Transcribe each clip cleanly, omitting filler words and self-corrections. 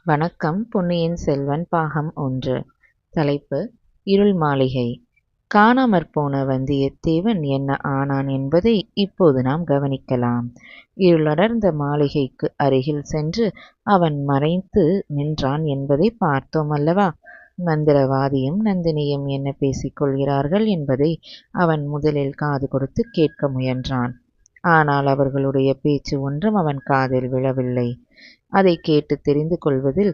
வணக்கம். பொன்னியின் செல்வன் பாகம் 1. தலைப்பு: இருள் மாளிகை. காணாமற்போன வந்தியத்தேவன் என்ன ஆனான் என்பதை இப்போது நாம் கவனிக்கலாம். இருளடர்ந்த மாளிகைக்கு அருகில் சென்று அவன் மறைத்து நின்றான் என்பதை பார்த்தோம் அல்லவா? மந்திரவாதியும் நந்தினியும் என்ன பேசிக் கொள்கிறார்கள் என்பதை அவன் முதலில் காது கொடுத்து கேட்க முயன்றான். ஆனால் அவர்களுடைய பேச்சு ஒன்றும் அவன் காதில் விழவில்லை. அதை கேட்டு தெரிந்து கொள்வதில்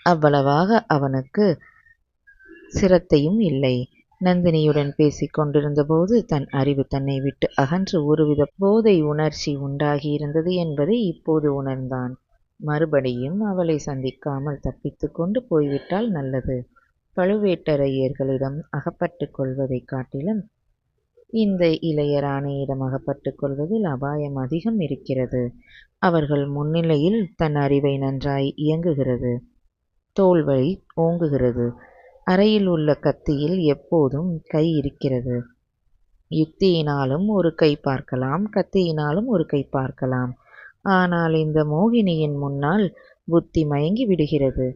அவ்வளவாக அவனுக்கு சிரத்தையும் இல்லை. நந்தினியுடன் பேசிக் கொண்டிருந்தபோது தன் அறிவு தன்னை விட்டு அகன்று ஒருவித போதை உணர்ச்சி உண்டாகியிருந்தது என்பதை இப்போது உணர்ந்தான். மறுபடியும் அவளை சந்திக்காமல் தப்பித்து கொண்டு போய்விட்டால் நல்லது. பழுவேட்டரையர்களிடம் அகப்பட்டுக் கொள்வதைக் காட்டிலும் இந்த இளையராணியிடம் அகப்பட்டுக் கொள்வதில் அபாயம் அதிகம் இருக்கிறது. அவர்கள் முன்னிலையில் தன் அறிவை நன்றாய் இயங்குகிறது. தோள்வழி ஓங்குகிறது. அறையில் உள்ள கத்தியில் எப்போதும் கை இருக்கிறது. யுக்தியினாலும் ஒரு கை பார்க்கலாம், கத்தியினாலும் ஒரு கை பார்க்கலாம். ஆனால் இந்த மோகினியின் முன்னால் புத்தி மயங்கி விடுகிறது.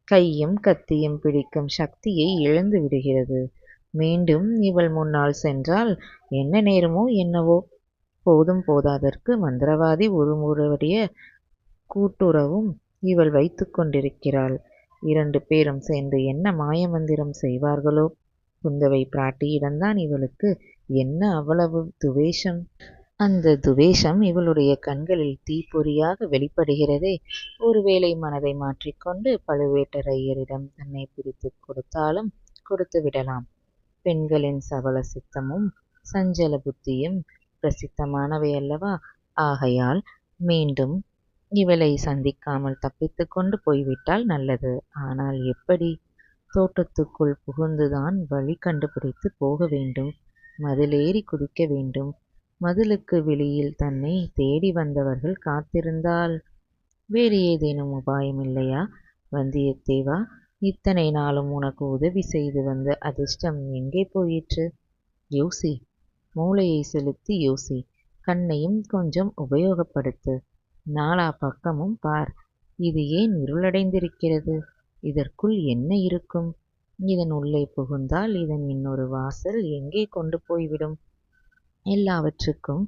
கையும் கத்தியும் பிடிக்கும் சக்தியை இழந்து விடுகிறது. மீண்டும் இவள் முன்னால் சென்றால் என்ன நேருமோ என்னவோ. போதும் போதாதற்கு மந்திரவாதி ஒருவருடைய கூட்டுறவும் இவள் வைத்து கொண்டிருக்கிறாள். 2 பேரும் சேர்ந்து என்ன மாயமந்திரம் செய்வார்களோ? குந்தவை பிராட்டியிடம்தான் இவளுக்கு என்ன அவ்வளவு துவேஷம்? அந்த துவேஷம் இவளுடைய கண்களில் தீப்பொறியாக வெளிப்படுகிறதே. ஒருவேளை மனதை மாற்றிக்கொண்டு பழுவேட்டரையரிடம் தன்னை பிடித்து கொடுத்தாலும் கொடுத்து விடலாம். பெண்களின் சபல சித்தமும் சஞ்சல புத்தியும் பிரசித்தமானவை அல்லவா? ஆகையால் மீண்டும் இவளை சந்திக்காமல் தப்பித்து கொண்டு போய்விட்டால் நல்லது. ஆனால் எப்படி? தோட்டத்துக்குள் புகுந்துதான் வழி கண்டுபிடித்து போக வேண்டும். மதிலேறி குதிக்க வேண்டும். மதிலுக்கு வெளியில் தன்னை தேடி வந்தவர்கள் காத்திருந்தால் வேறு ஏதேனும் உபாயம் இல்லையா? வந்தியத்தேவா, இத்தனை நாளும் உனக்கு உதவி செய்து வந்த அதிர்ஷ்டம் எங்கே போயிற்று? யோசி. மூளையை செலுத்தி யோசி. கண்ணையும் கொஞ்சம் உபயோகப்படுத்து. நாலா பக்கமும் பார். இது ஏன் இருளடைந்திருக்கிறது? இதற்குள் என்ன இருக்கும்? இதன் உள்ளே புகுந்தால் இதன் இன்னொரு வாசல் எங்கே கொண்டு போய்விடும்? எல்லாவற்றுக்கும்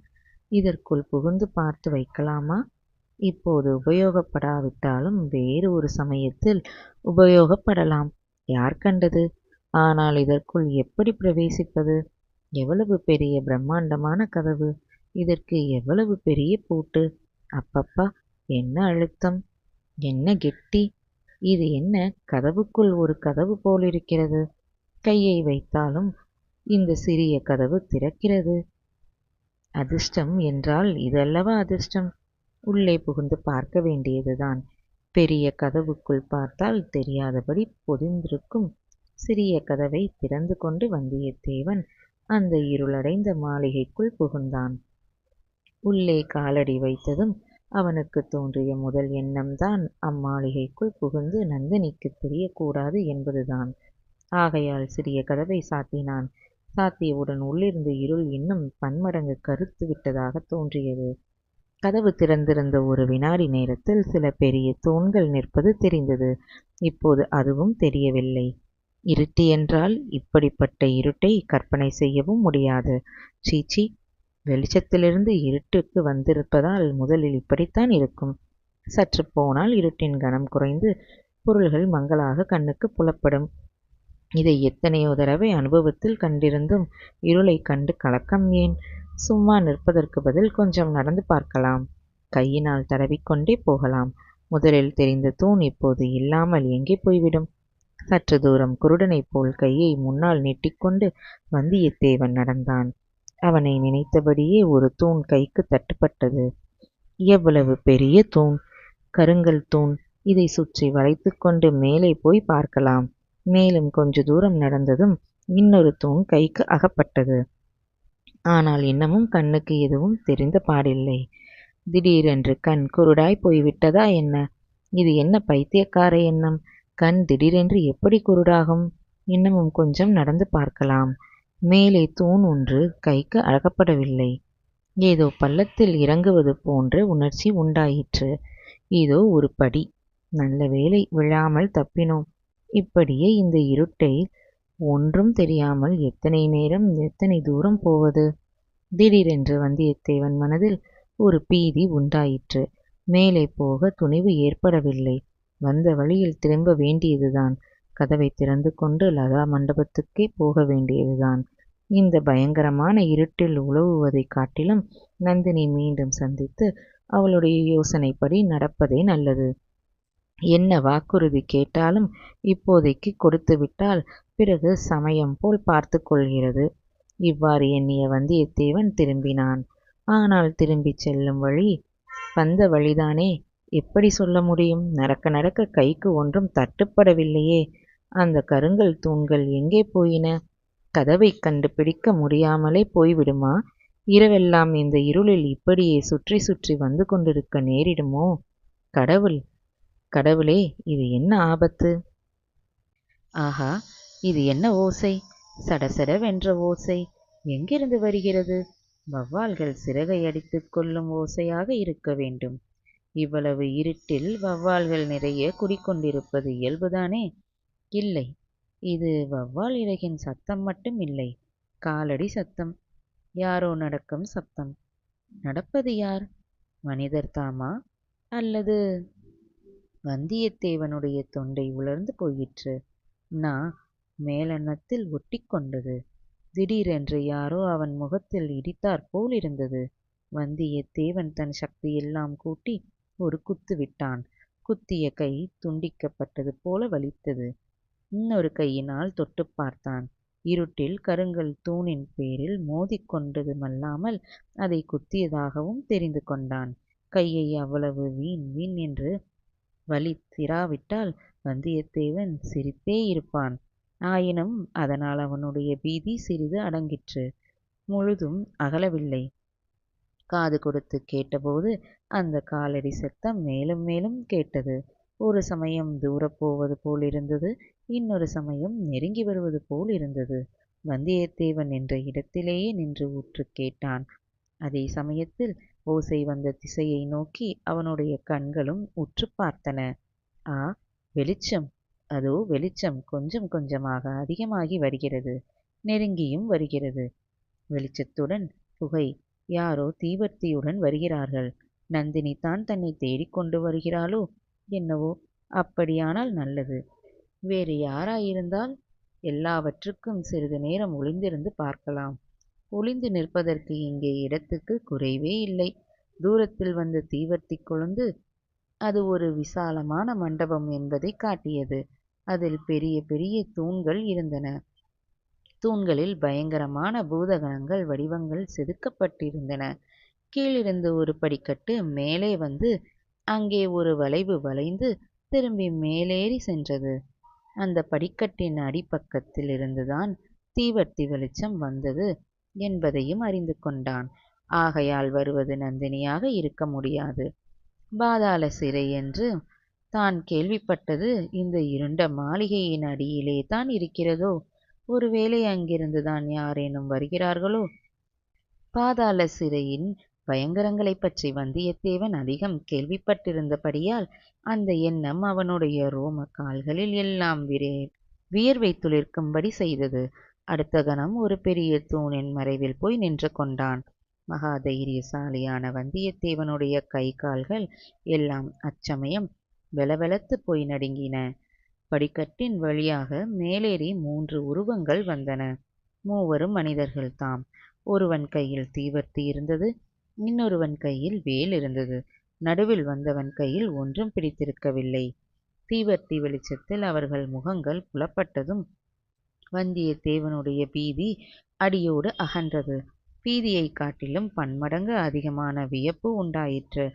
இதற்குள் புகுந்து பார்த்து வைக்கலாமா? இப்போது உபயோகப்படாவிட்டாலும் வேறு ஒரு சமயத்தில் உபயோகப்படலாம். யார் கண்டது? ஆனால் இதற்குள் எப்படி பிரவேசிப்பது? எவ்வளவு பெரிய பிரம்மாண்டமான கதவு! இதற்கு எவ்வளவு பெரிய பூட்டு! அப்பப்பா, என்ன அழுத்தம்! என்ன கெட்டி! இது என்ன கதவுக்குள் ஒரு கதவு போலிருக்கிறது. கையை வைத்தாலும் இந்த சிறிய கதவு திறக்கிறது. அதிர்ஷ்டம் என்றால் இதல்லவா அதிர்ஷ்டம்? உள்ளே புகுந்து பார்க்க வேண்டியதுதான். பெரிய கதவுக்குள் பார்த்தால் தெரியாதபடி பொதிந்திருக்கும் சிறிய கதவை திறந்து கொண்டு வந்தியத்தேவன் அந்த இருளடைந்த மாளிகைக்குள் புகுந்தான். உள்ளே காலடி வைத்ததும் அவனுக்கு தோன்றிய முதல் எண்ணம்தான் அம்மாளிகைக்குள் புகுந்து நந்தினிக்கு தெரியக்கூடாது என்பதுதான். ஆகையால் சிறிய கதவை சாத்தினான். சாத்தியவுடன் உள்ளிருந்து இருள் இன்னும் பன்மடங்கு கருத்து விட்டதாக தோன்றியது. கதவு திறந்திருந்த ஒரு வினாடி நேரத்தில் சில பெரிய தூண்கள் நிற்பது தெரிந்தது. இப்போது அதுவும் தெரியவில்லை. இருட்டு என்றால் இப்படிப்பட்ட இருட்டை கற்பனை செய்யவும் முடியாது. சீச்சி, வெளிச்சத்திலிருந்து இருட்டுக்கு வந்திருப்பதால் முதலில் இப்படித்தான் இருக்கும். சற்று போனால் இருட்டின் கனம் குறைந்து பொருள்கள் மங்களாக கண்ணுக்கு புலப்படும். இதை எத்தனையோ தடவை அனுபவத்தில் கண்டிருந்தும் இருளை கண்டு கலக்கம் ஏன்? சும்மா நிற்பதற்கு பதில் கொஞ்சம் நடந்து பார்க்கலாம். கையினால் தடவிக்கொண்டே போகலாம். முதலில் தெரிந்த தூண் இப்போது இல்லாமல் எங்கே போய்விடும்? சற்று தூரம் குருடனைப் போல் கையை முன்னால் நீட்டிக்கொண்டு வந்தியத்தேவன் நடந்தான். அவனை நினைத்தபடியே ஒரு தூண் கைக்கு தட்டுப்பட்டது. எவ்வளவு பெரிய தூண்! கருங்கல் தூண். இதை சுற்றி வளைத்து கொண்டு மேலே போய் பார்க்கலாம். மேலும் கொஞ்ச தூரம் நடந்ததும் இன்னொரு தூண் கைக்கு அகப்பட்டது. ஆனால் இன்னமும் கண்ணுக்கு எதுவும் தெரிந்த பாடில்லை. திடீரென்று கண் குருடாய் போய்விட்டதா என்ன? இது என்ன பைத்தியக்கார எண்ணம்? கண் திடீரென்று எப்படி குருடாகும்? இன்னமும் கொஞ்சம் நடந்து பார்க்கலாம். மேலே தூண் ஒன்று கைக்கு அகப்படவில்லை. ஏதோ பள்ளத்தில் இறங்குவது போன்ற உணர்ச்சி உண்டாயிற்று. இதோ ஒரு படி. நல்ல வேளை விழாமல் தப்பினோம். இப்படியே இந்த இருட்டை ஒன்றும் தெரியாமல் எத்தனை நேரம் எத்தனை தூரம் போவது? திடீரென்று வந்தியத்தேவன் மனதில் ஒரு பீதி உண்டாயிற்று. மேலே போக துணிவு ஏற்படவில்லை. வந்த வழியில் திரும்ப வேண்டியதுதான். கதவை திறந்து கொண்டு லதா மண்டபத்துக்கே போக வேண்டியதுதான். இந்த பயங்கரமான இருட்டில் உலவுவதைக் காட்டிலும் நந்தினி மீண்டும் சந்தித்து அவளுடைய யோசனைப்படி நடப்பதே நல்லது. என்ன வாக்குறுதி கேட்டாலும் இப்போதைக்கு கொடுத்துவிட்டால் பிறகு சமயம் போல் பார்த்து கொள்கிறது. இவ்வாறு எண்ணிய வந்தியத்தேவன் திரும்பினான். ஆனால் திரும்பிச் செல்லும் வழி வந்த வழிதானே, எப்படி சொல்ல முடியும்? நடக்க நடக்க கைக்கு ஒன்றும் தட்டுப்படவில்லையே. அந்த கருங்கல் தூண்கள் எங்கே போயின? கதவைக் கண்டுபிடிக்க முடியாமலே போய்விடுமா? இரவெல்லாம் இந்த இருளில் இப்படியே சுற்றி சுற்றி வந்து கொண்டிருக்க நேரிடுமோ? கடவுளே, இது என்ன ஆபத்து? ஆஹா, இது என்ன ஓசை? சடசடவென்ற ஓசை எங்கிருந்து வருகிறது? வௌவால்கள் சிறகை அடித்துக் கொள்ளும் ஓசையாக இருக்க வேண்டும். இவ்வளவு இருட்டில் வௌவால்கள் நிறைய குடிக்கொண்டிருப்பது இயல்புதானே? இல்லை, இது வௌவால் இறகின் சத்தம் மட்டும் இல்லை. காலடி சத்தம். யாரோ நடக்கும் சப்தம். நடப்பது யார்? மனிதர் தாமா? அல்லது? வந்தியத்தேவனுடைய தொண்டை உலர்ந்து போயிற்று. நா மேலன்னத்தில் ஒட்டி கொண்டது. திடீரென்று யாரோ அவன் முகத்தில் இடித்தாற்போல் இருந்தது. வந்தியத்தேவன் தன் சக்தியெல்லாம் கூட்டி ஒரு குத்து விட்டான். குத்திய கை துண்டிக்கப்பட்டது போல வலித்தது. இன்னொரு கையினால் தொட்டு பார்த்தான். இருட்டில் கருங்கல் தூணின் பேரில் மோதிக்கொண்டதுமல்லாமல் அதை குத்தியதாகவும் தெரிந்து கொண்டான். கையை அவ்வளவு வீண் வீண் என்று வலித்திராவிட்டால் வந்தியத்தேவன் சிரித்தே இருப்பான். ஆயினும் அதனால் அவனுடைய பீதி சிறிது அடங்கிற்று. முழுதும் அகலவில்லை. காது கொடுத்து கேட்டபோது அந்த காலடி சத்தம் மேலும் மேலும் கேட்டது. ஒரு சமயம் தூரப் போவது போலிருந்தது, இன்னொரு சமயம் நெருங்கி வருவது போல் இருந்தது. வந்தியத்தேவன் என்ற இடத்திலேயே நின்று உற்று கேட்டான். அதே சமயத்தில் ஓசை வந்த திசையை நோக்கி அவனுடைய கண்களும் உற்று பார்த்தன. ஆ, வெளிச்சம்! அதோ வெளிச்சம் கொஞ்சம் கொஞ்சமாக அதிகமாகி வருகிறது. நெருங்கியும் வருகிறது. வெளிச்சத்துடன் புகை. யாரோ தீவர்த்தியுடன் வருகிறார்கள். நந்தினி தான் தன்னை தேடிக்கொண்டு வருகிறாளோ என்னவோ? அப்படியானால் நல்லது. வேறு யாராயிருந்தால் எல்லாவற்றுக்கும் சிறிது நேரம் ஒளிந்திருந்து பார்க்கலாம். ஒளிந்து நிற்பதற்கு இங்கே இடத்துக்கு குறைவே இல்லை. தூரத்தில் வந்த தீவர்த்தி கொழுந்து அது ஒரு விசாலமான மண்டபம் என்பதை காட்டியது. அதில் பெரிய பெரிய தூண்கள் இருந்தன. தூண்களில் பயங்கரமான பூதகணங்கள் வடிவங்கள் செதுக்கப்பட்டிருந்தன. கீழிருந்து ஒரு படிக்கட்டு மேலே வந்து அங்கே ஒரு வளைவு வளைந்து திரும்பி மேலேறி சென்றது. அந்த படிக்கட்டின் அடிப்பக்கத்தில் இருந்துதான் தீவர்த்தி வெளிச்சம் வந்தது என்பதையும் அறிந்து கொண்டான். ஆகையால் வருவது நந்தினியாக இருக்க முடியாது. பாதாள சிறை என்று தான் கேள்விப்பட்டது இந்த இருண்ட மாளிகையின் அடியிலே தான் இருக்கிறதோ? ஒருவேளை அங்கிருந்துதான் யாரேனும் வருகிறார்களோ? பாதாள சிறையின் பயங்கரங்களைப் பற்றி வந்தியத்தேவன் அதிகம் கேள்விப்பட்டிருந்தபடியால் அந்த எண்ணம் அவனுடைய ரோம கால்களில் எல்லாம் வியர்வை துளிர்க்கும்படி செய்தது. அடுத்த கணம் ஒரு பெரிய தூணின் மறைவில் போய் நின்று கொண்டான். மகா தைரியசாலியான வந்தியத்தேவனுடைய கை கால்கள் எல்லாம் அச்சமயம் வெலவெலத்து போய் நடுங்கின. படிக்கட்டின் வழியாக மேலேறி 3 உருவங்கள் வந்தன. மூவரும் மனிதர்கள் தாம். ஒருவன் கையில் தீவர்த்தி இருந்தது. இன்னொருவன் கையில் வேல் இருந்தது. நடுவில் வந்தவன் கையில் ஒன்றும் பிடித்திருக்கவில்லை. தீவர்த்தி வெளிச்சத்தில் அவர்கள் முகங்கள் புலப்பட்டதும் வந்தியத்தேவனுடைய பீதி அடியோடு அகன்றது. பீதியைக் காட்டிலும் பன்மடங்கு அதிகமான வியப்பு உண்டாயிற்று.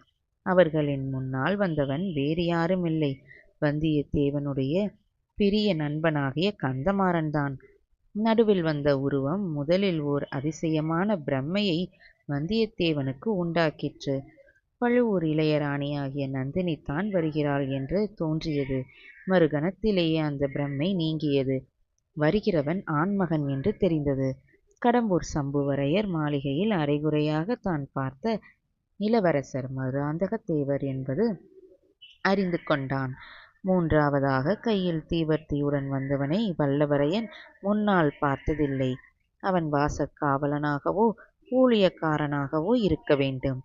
அவர்களின் முன்னால் வந்தவன் வேறு யாருமில்லை, வந்தியத்தேவனுடைய பிரிய நண்பனாகிய கந்தமாறன்தான். நடுவில் வந்த உருவம் முதலில் ஓர் அதிசயமான பிரமையை வந்தியத்தேவனுக்கு உண்டாக்கிற்று. பழுவூர் இளையராணியாகிய நந்தினிதான் வருகிறாள் என்று தோன்றியது. மறுகணத்திலேயே அந்த பிரமை நீங்கியது. வருகிறவன் ஆண்மகன் என்று தெரிந்தது. கடம்பூர் சம்புவரையர் மாளிகையில் அரைகுறையாக தான் பார்த்த இளவரசர் மதுராந்தகத்தேவர் என்பது அறிந்து கொண்டான். மூன்றாவதாக கையில் தீவர்த்தியுடன் வந்தவனை வல்லவரையன் முன்னால் பார்த்ததில்லை. அவன் வாசக்காவலனாகவோ ஊழியக்காரனாகவோ இருக்க வேண்டும்.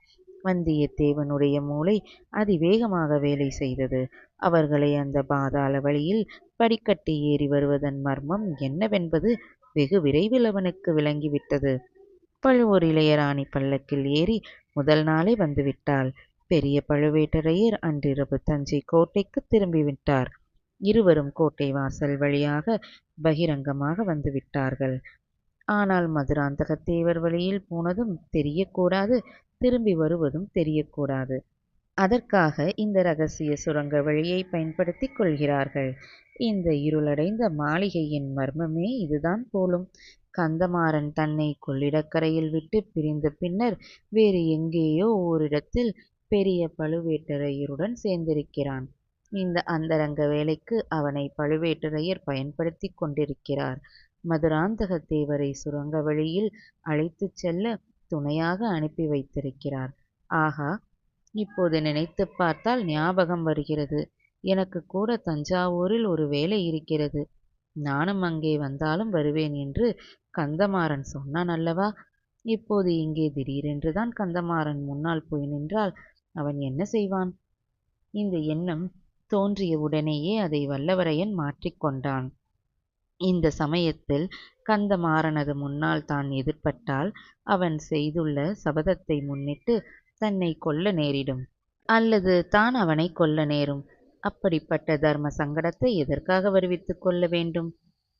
வந்தியத்தேவனுடைய மூளை அதிவேகமாக வேலை செய்தது. அவர்களை அந்த பாதாள வழியில் படிக்கட்டு ஏறி வருவதன் மர்மம் என்னவென்பது வெகு விரைவில் அவனுக்கு விளங்கிவிட்டது. பழுவூர் இளையராணி பல்லக்கில் ஏறி முதல் நாளே வந்துவிட்டாள். பெரிய பழுவேட்டரையர் அன்றிரவு தஞ்சை கோட்டைக்கு திரும்பிவிட்டார். இருவரும் கோட்டை வாசல் வழியாக பகிரங்கமாக வந்துவிட்டார்கள். ஆனால் மதுராந்தகத்தேவர் வழியில் போனதும் தெரியக்கூடாது, திரும்பி வருவதும் தெரியக்கூடாது. அதற்காக இந்த இரகசிய சுரங்க வழியை பயன்படுத்திக் கொள்கிறார்கள். இந்த இருளடைந்த மாளிகையின் மர்மமே இதுதான் போலும். கந்தமாறன் தன்னை கொள்ளிடக்கரையில் விட்டு பிரிந்த பின்னர் வேறு எங்கேயோ ஓரிடத்தில் பெரிய பழுவேட்டரையருடன் சேர்ந்திருக்கிறான். இந்த அந்தரங்க வேலைக்கு அவனை பழுவேட்டரையர் பயன்படுத்திக் கொண்டிருக்கிறார். மதுராந்தகத்தேவரை சுரங்க வழியில் அழைத்துச் செல்ல துணையாக அனுப்பி வைத்திருக்கிறார். ஆகா, இப்போது நினைத்து பார்த்தால் ஞாபகம் வருகிறது. எனக்கு கூட தஞ்சாவூரில் ஒரு வேலை இருக்கிறது. நானும் அங்கே வந்தாலும் வருவேன் என்று கந்தமாறன் சொன்னான் அல்லவா? இப்போது இங்கே திடீரென்றுதான் கந்தமாறன் முன்னால் போய் நின்றால் அவன் என்ன செய்வான்? இந்த எண்ணம் தோன்றிய உடனேயே அதை வல்லவரையன் மாற்றிக்கொண்டான். இந்த சமயத்தில் கந்தமாறனது முன்னால் தான் எதிர்ப்பட்டால் அவன் செய்துள்ள சபதத்தை முன்னிட்டு தன்னை கொல்ல நேரிடும், அல்லது தான் அவனை கொல்ல நேரும். அப்படிப்பட்ட தர்ம சங்கடத்தை எதற்காக வருவித்துக் கொள்ள வேண்டும்?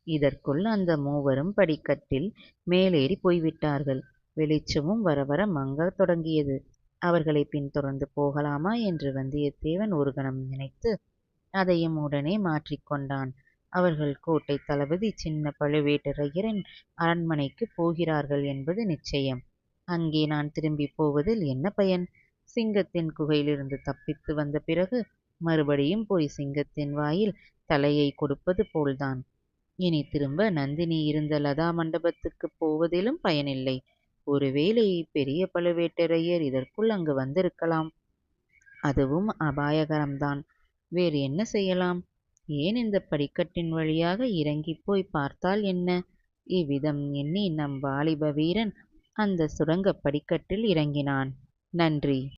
இதற்குள் அந்த மூவரும் படிக்கட்டில் மேலேறி போய்விட்டார்கள். வெளிச்சமும் வர வர மங்கத் தொடங்கியது. அவர்களை பின்தொடர்ந்து போகலாமா என்று வந்தியத்தேவன் ஒரு கணம் நினைத்து அதையும் உடனே மாற்றிக்கொண்டான். அவர்கள் கோட்டை தளபதி சின்ன பழுவேட்டரையரின் அரண்மனைக்கு போகிறார்கள் என்பது நிச்சயம். அங்கே நான் திரும்பி போவதில் என்ன பயன்? சிங்கத்தின் குகையிலிருந்து தப்பித்து வந்த பிறகு மறுபடியும் போய் சிங்கத்தின் வாயில் தலையை கொடுப்பது போல்தான். இனி திரும்ப நந்தினி இருந்த லதா மண்டபத்துக்கு போவதிலும் பயனில்லை. ஒருவேளை பெரிய பழுவேட்டரையர் இதற்குள் அங்கு வந்திருக்கலாம். அதுவும் அபாயகரம்தான். வேறு என்ன செய்யலாம்? ஏன் இந்த படிக்கட்டின் வழியாக இறங்கிப் போய் பார்த்தால் என்ன? இவ்விதம் எண்ணி நம் வாலிப வீரன் அந்த சுரங்கப் படிக்கட்டில் இறங்கினான். நன்றி.